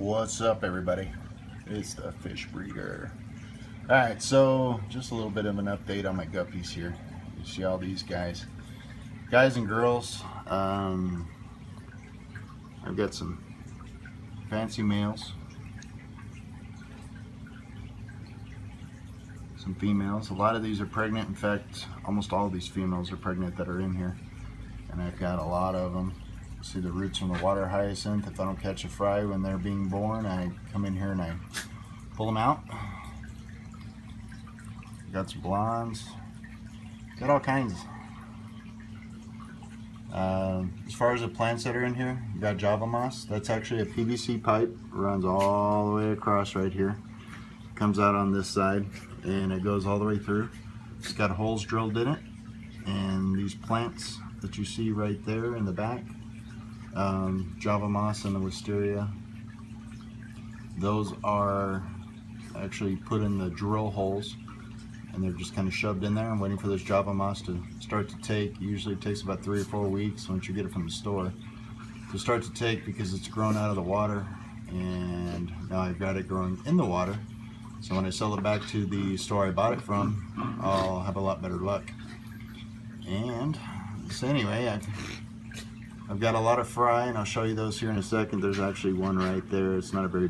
What's up, everybody? It's the fish breeder. Alright, so just a little bit of an update on my guppies here. You see all these guys and girls. I've got some fancy males, some females. A lot of these are pregnant. In fact, almost all of these females are pregnant that are in here, and I've got a lot of them. See the roots from the water hyacinth. If I don't catch a fry when they're being born, I come in here and I pull them out. Got some blondes, got all kinds. As far as the plants that are in here, you got Java moss. That's actually a PVC pipe, runs all the way across right here, comes out on this side, and it goes all the way through. It's got holes drilled in it, and these plants that you see right there in the back, Java moss and the wisteria, those are actually put in the drill holes, and they're just kind of shoved in there. I'm waiting for this Java moss to start to take. Usually it takes about 3 or 4 weeks once you get it from the store to start to take, because it's grown out of the water, and now I've got it growing in the water. So when I sell it back to the store I bought it from, I'll have a lot better luck. And so anyway, I've got a lot of fry, and I'll show you those here in a second. There's actually one right there. It's not a very,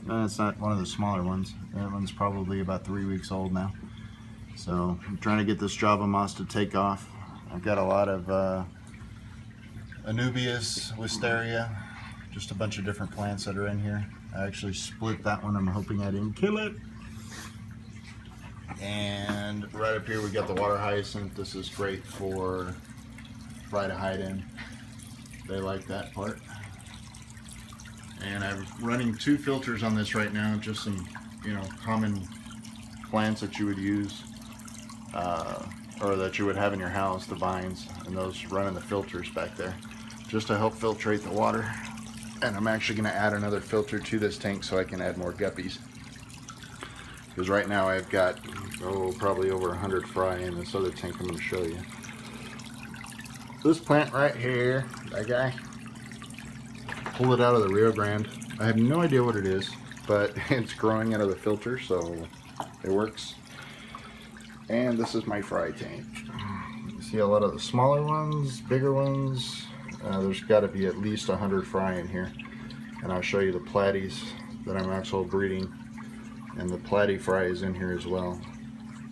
it's not one of the smaller ones. That one's probably about 3 weeks old now. So I'm trying to get this Java moss to take off. I've got a lot of Anubias, wisteria, just a bunch of different plants that are in here. I actually split that one. I'm hoping I didn't kill it. And right up here we got the water hyacinth. This is great for fry to hide in. They like that part. And I'm running 2 filters on this right now, just some, common plants that you would use, or that you would have in your house, the vines, and those running the filters back there, just to help filtrate the water. And I'm actually going to add another filter to this tank so I can add more guppies. Because right now I've got, probably over 100 fry in this other tank I'm going to show you. This plant right here, that guy, pulled it out of the Rio Grande. I have no idea what it is, but it's growing out of the filter, so it works. And this is my fry tank. You see a lot of the smaller ones, bigger ones. There's got to be at least 100 fry in here. And I'll show you the platies that I'm actually breeding. And the platy fry is in here as well.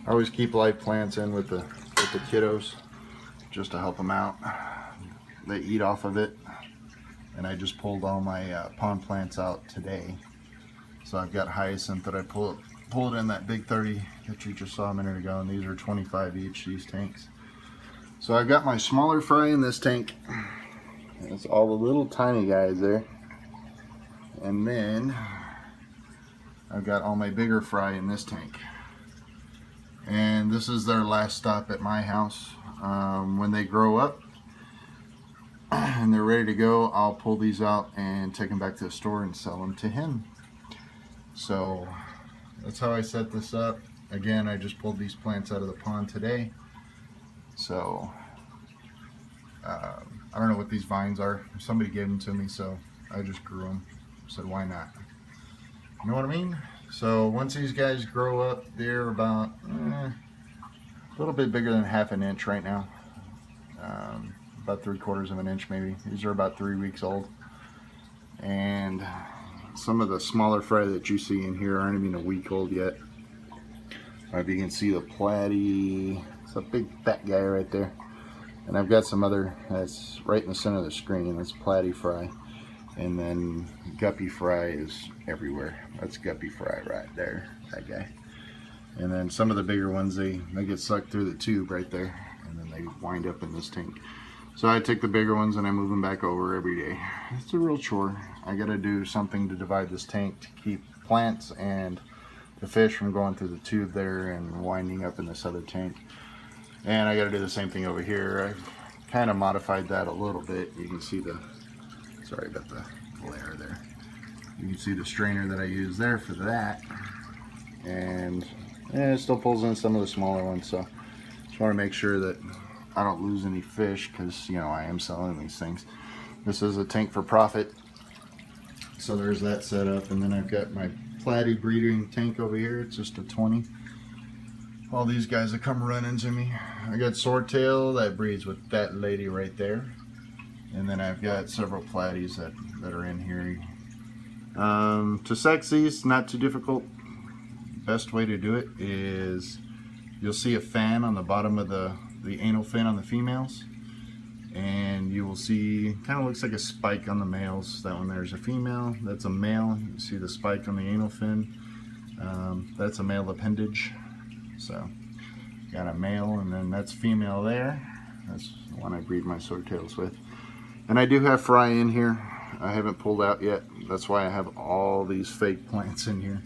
I always keep live plants in with the kiddos, just to help them out. They eat off of it, and I just pulled all my pond plants out today. So I've got hyacinth that I pulled in that big 30 that you just saw a minute ago, and these are 25 each, these tanks. So I've got my smaller fry in this tank. It's all the little tiny guys there. And then I've got all my bigger fry in this tank. And this is their last stop at my house. When they grow up and they're ready to go, I'll pull these out and take them back to the store and sell them to him. So that's how I set this up. Again, I just pulled these plants out of the pond today. So I don't know what these vines are. Somebody gave them to me, so I just grew them. Said, why not? You know what I mean? So once these guys grow up, they're about a little bit bigger than ½ an inch right now. About 3/4 of an inch maybe. These are about 3 weeks old. And some of the smaller fry that you see in here aren't even a week old yet. If you can see the platy, it's a big fat guy right there. And I've got some other, that's right in the center of the screen, that's platy fry. And then guppy fry is everywhere. That's guppy fry right there, that guy. And then some of the bigger ones, they get sucked through the tube right there, and then they wind up in this tank. So I take the bigger ones and I move them back over every day. It's a real chore. I gotta do something to divide this tank to keep plants and the fish from going through the tube there and winding up in this other tank. And I gotta do the same thing over here. I've kind of modified that a little bit. You can see the, sorry about the glare there. You can see the strainer that I use there for that. And it still pulls in some of the smaller ones, so just want to make sure that I don't lose any fish, because I am selling these things. This is a tank for profit, So there's that setup, and then I've got my Platy breeding tank over here. It's just a 20. All these guys that come running to me. I got Swordtail that breeds with that lady right there, and then I've got several Platys that are in here. To sex these, not too difficult. Best way to do it is you'll see a fan on the bottom of the anal fin on the females, and you will see, kind of looks like a spike on the males. That one there's a female, that's a male. You see the spike on the anal fin, that's a male appendage. So got a male, and then that's female there. That's the one I breed my swordtails with. And I do have fry in here. I haven't pulled out yet. That's why I have all these fake plants in here.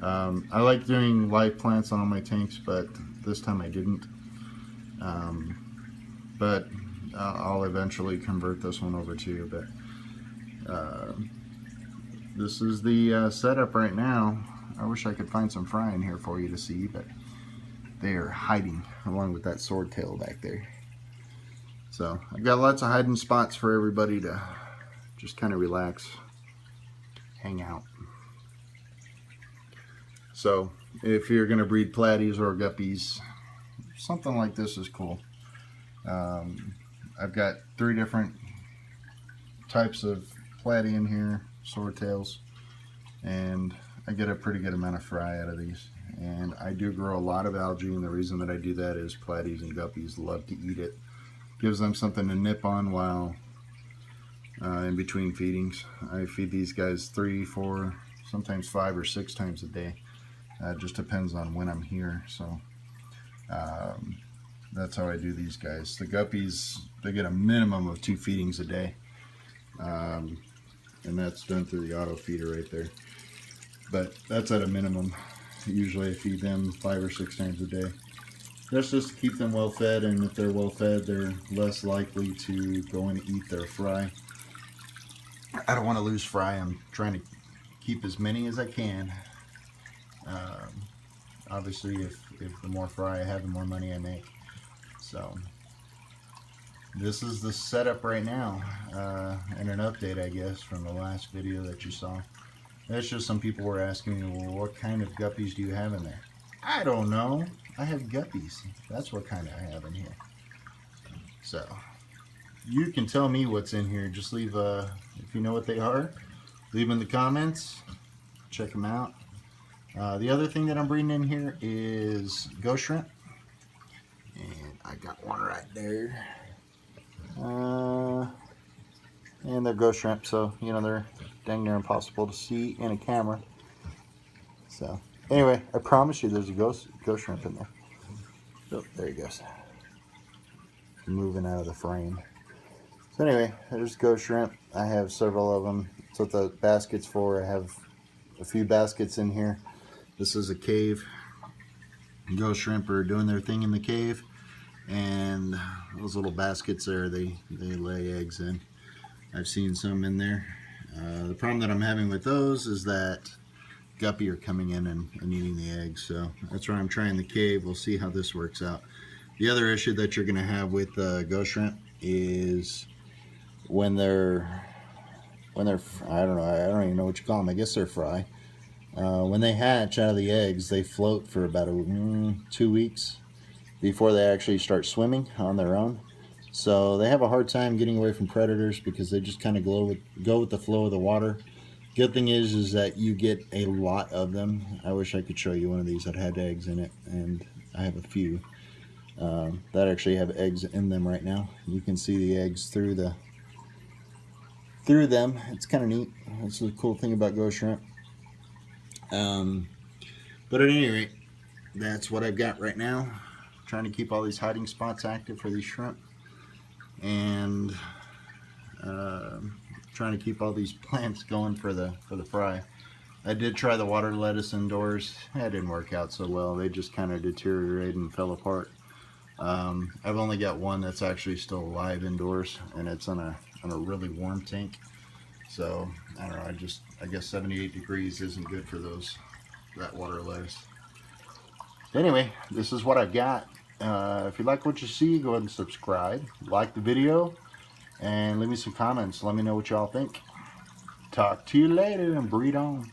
I like doing live plants on all my tanks, but this time I didn't. But I'll eventually convert this one over too. But this is the setup right now. I wish I could find some fry in here for you to see, but they are hiding along with that swordtail back there. So I've got lots of hiding spots for everybody to just kind of relax, hang out. So if you're going to breed platies or guppies, something like this is cool. I've got 3 different types of platy in here, swordtails, and I get a pretty good amount of fry out of these. And I do grow a lot of algae, and the reason that I do that is platies and guppies love to eat it. Gives them something to nip on while in between feedings. I feed these guys 3, 4, sometimes 5 or 6 times a day. It just depends on when I'm here. So that's how I do these guys. The guppies, they get a minimum of 2 feedings a day, and that's done through the auto feeder right there. But that's at a minimum. Usually I feed them 5 or 6 times a day. That's just to keep them well fed, and if they're well fed, they're less likely to go and eat their fry. I don't want to lose fry. I'm trying to keep as many as I can. Obviously, if the more fry I have, the more money I make. So this is the setup right now, and an update, I guess, from the last video that you saw. That's just some people were asking me, well, what kind of guppies do you have in there? I don't know. I have guppies. That's what kind I have in here. So you can tell me what's in here. Just leave if you know what they are, leave them in the comments. Check them out. The other thing that I'm breeding in here is ghost shrimp, and I got one right there. And they're ghost shrimp, so you know they're dang near impossible to see in a camera. So anyway, I promise you there's a ghost shrimp in there. Oh, there he goes. Moving out of the frame. So anyway, there's ghost shrimp. I have several of them. That's what the basket's for. I have a few baskets in here. This is a cave. Ghost shrimp are doing their thing in the cave, and those little baskets there, they lay eggs in. I've seen some in there. The problem that I'm having with those is that guppy are coming in and eating the eggs, so that's why I'm trying the cave. We'll see how this works out. The other issue that you're going to have with ghost shrimp is when they're I don't know, I don't even know what you call them. I guess they're fry. When they hatch out of the eggs, they float for about 2 weeks before they actually start swimming on their own. So they have a hard time getting away from predators because they just kind of go with the flow of the water. Good thing is that you get a lot of them. I wish I could show you one of these that had eggs in it, and I have a few that actually have eggs in them right now. You can see the eggs through them. It's kind of neat. That's the cool thing about ghost shrimp. But at any rate, that's what I've got right now. I'm trying to keep all these hiding spots active for these shrimp, and trying to keep all these plants going for the fry. I did try the water lettuce indoors. That didn't work out so well. They just kind of deteriorated and fell apart. I've only got one that's actually still alive indoors, and it's on a really warm tank. So I don't know. I guess 78 degrees isn't good for that water lettuce. Anyway, this is what I've got. If you like what you see, go ahead and subscribe, like the video, and leave me some comments. Let me know what y'all think. talk to you later and breed on.